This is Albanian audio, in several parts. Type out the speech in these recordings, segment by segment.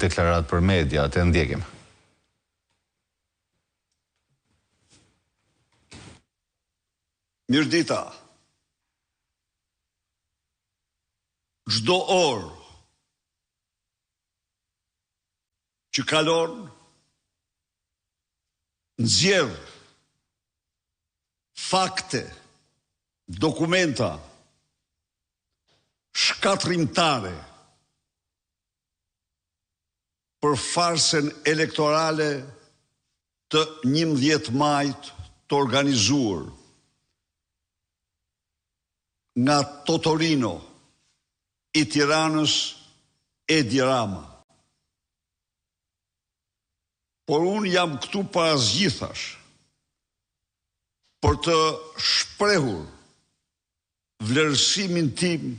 deklaratë për media, të ndjekim. Mirdita, çdo orë që kalon nxjerr fakte, dokumenta shkatrimtare për farsën elektorale të 11 majit të organizuar nga Totorino i Tiranës Edi Rama. Por unë jam këtu para zgjithash për të shprehur vlerësimin tim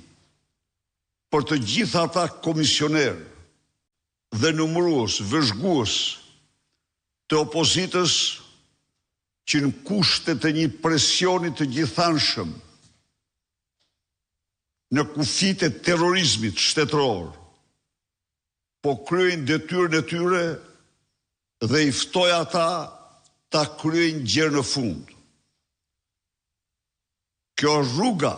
për të gjitha ata komisioner dhe numërues, vëzhgues të opozitës që në kushte të një presioni të gjithanshëm në kufit e terrorizmit shtetëror, po kryejnë detyrën e tyre dhe i ftoj ata ta kryejnë gjë në fund. Kjo është rruga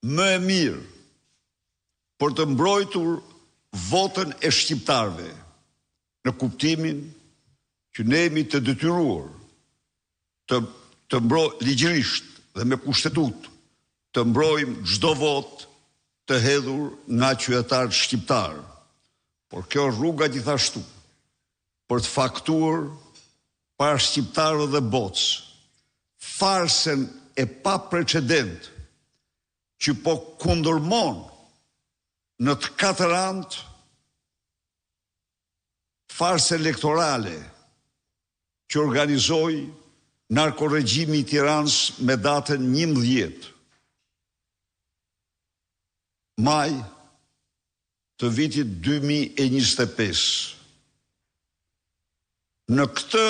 më e mirë për të mbrojtur votën e shqiptarëve, në kuptimin që ne jemi të detyruar të mbrojmë ligjërisht dhe me kushtetutë të mbrojmë çdo votë të hedhur nga qytetarët shqiptarë. Por kjo është rruga gjithashtu për të faktuar para shqiptarëve dhe botës farsën e pa precedent që po kundërmon në të katër anë farsë elektorale që organizoi narkoregjimi i Tiranës me datën 11 maj të vitit 2025. Në këtë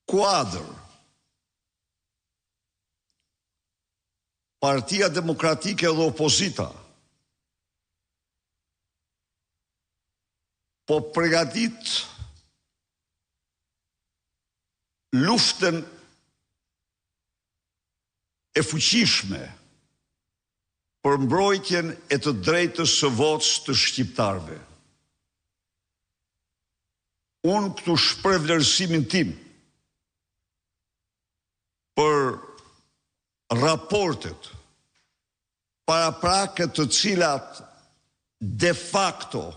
kuadër, Partia Demokratike dhe opozita po përgatit luftën e fuqishme për mbrojtjen e të drejtës së votës të shqiptarëve. Unë këtu shpreh vlerësimin tim për raportet paraprake të cilat de facto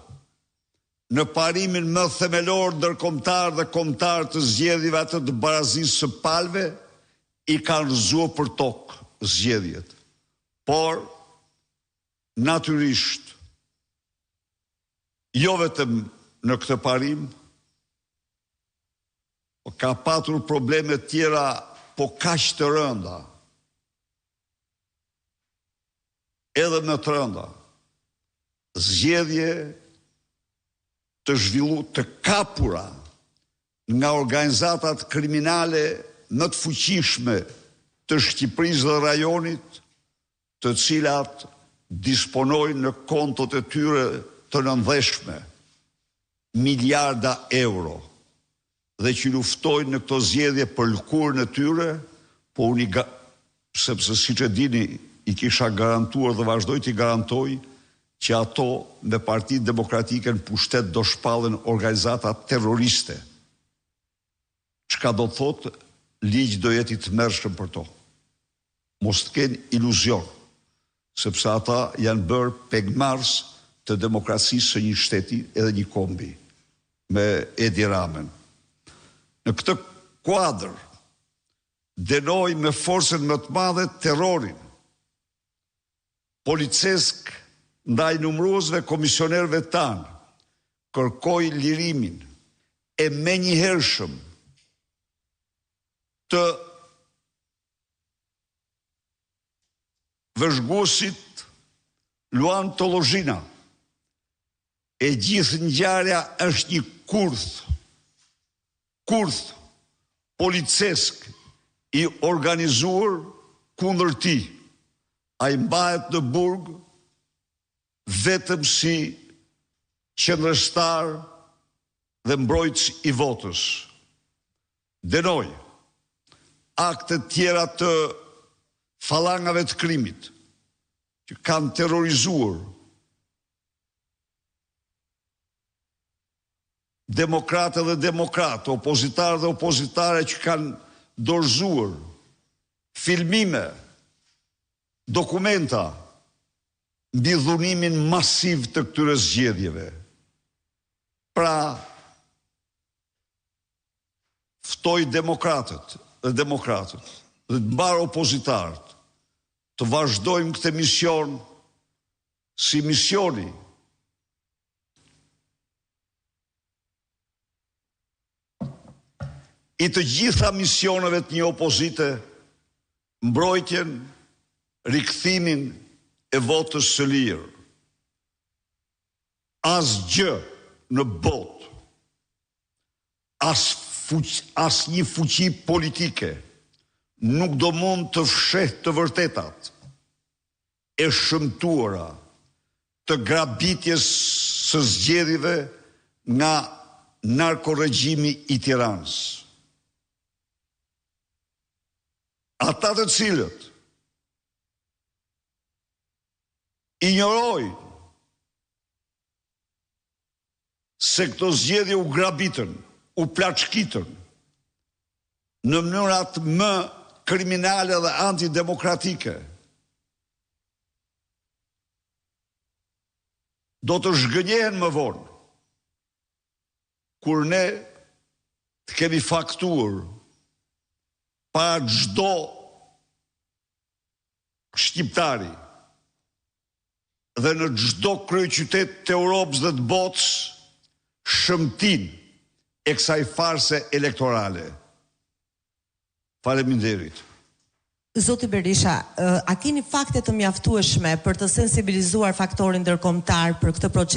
në parimin më themelor ndërkombëtar dhe kombëtar të zgjedhjeve atë të barazisë së palëve i kanë rrëzuar për tokë zgjedhjet. Por natyrisht, jo vetëm në këtë parim, ka patur probleme tjera, po kaq të rënda, edhe më të rënda, zgjedhje të zhvilluara, të kapura nga organizatat kriminale më të fuqishme të Shqipërisë dhe rajonit, të cilat disponojnë në kontot e tyre të nëndheshme miliarda euro dhe që luftojnë në këto zgjedhje për lëkurën e tyre, po sepse siç e dini i kisha garantuar dhe vazhdoj t'i garantoj që ato me Partinë Demokratike në pushtet do shpallen organizata terroriste. Çka do të thotë, ligj do jetë i tmerrshëm për to. Mos të kenë iluzion, sepse ata janë bërë pegmarrës të demokracisë së një shteti edhe një kombi me Edi Ramën. Në këtë kuadër denoj me forcën më të madhe terrorin policesk ndaj numëruesve komisionerëve tanë, kërkoj lirimin e menjëhershëm të vëzhguesit Luan Tollozhina. E gjithë ngjarja është një kurth policesk i organizuar kundër tij. Ai mbahet në burg vetëm si qendrështar dhe mbrojtës i votës. Dënoj aktet tjera të fallangave të krimit që kanë terrorizuar demokratë dhe demokratë, opozitarë dhe opozitare që kanë dorëzuar filmime, dokumenta mbi dhunimin masiv të këtyre zgjedhjeve. Pra, ftoj demokratët dhe të mbar opozitarët të vazhdojmë këtë mision si misioni i të gjitha misioneve të një opozite, mbrojtjen, rikthimin e votës së lirë. Asgjë në botë, as një fuqi politike nuk do mund të fshehë të vërtetat e shëmtuara të grabitjes së zgjedhjeve nga narkoregjimi i Tiranës. Ata të cilët injorojnë se këto zgjedhje u grabitën, u plaçkitën në mënyrat më kriminale dhe antidemokratike, do të zhgënjehen më vonë, kur ne të kemi faktuar para çdo shqiptari dhe në çdo kryeqytet të Europës dhe të botës shëmtin e kësaj farse elektorale. Faleminderit. Zoti Berisha, a keni fakte të mjaftueshme për të sensibilizuar faktorin ndërkombëtar për këtë proces?